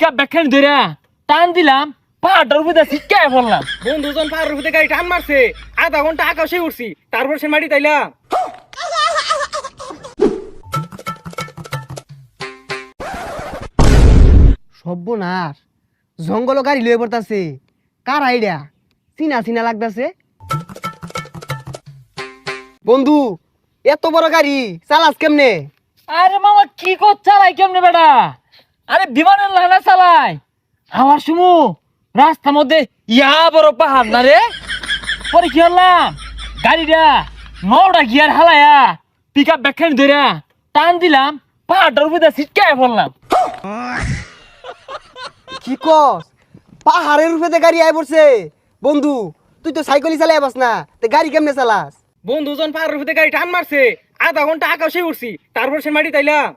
Pick up ব্যাখ্যান ধরে টান দিলাম, পাহাড়টার উপরে শিক্ষায় বললাম। বন্ধুজন পাহাড়ের উপরে গাড়ি টান মারছে, আধা ঘন্টা আকাশে উঠছি, তারপর সে মাটি তাইলাম। সর্বনাশ, জঙ্গল গাড়ি লয়ে পড়তাছে। কার আইডিয়া? চিনা চিনা লাগতাছে। বন্ধু, এত বড় গাড়ি চালাস কেমনে? আরে মামা কি কর চালাই কেমনে বেটা? আরে বিমানের লানা চালাই। আমার সুমু রাস্তার মধ্যে ইয়া বড় পাহাড় না রে। পরে কি হলাম, গাড়িটা 9টা গিয়ার হালায়া পিক আপ ব্যাখ্যান ধরে টান দিলাম, পাহাড়টার উপরে শিক্ষায় বললাম। কি কস? পাহাড়ের উপরে গাড়ি আই পড়ছে। বন্ধু, তুই তো সাইকেলই চালাই পাস না, তে গাড়ি কেমনে চালাস? বন্ধুজন পাহাড়ের উপরে গাড়ি টান মারছে, আধা ঘন্টা আকাশে উঠছি, তারপর সে মাটি তাইলাম।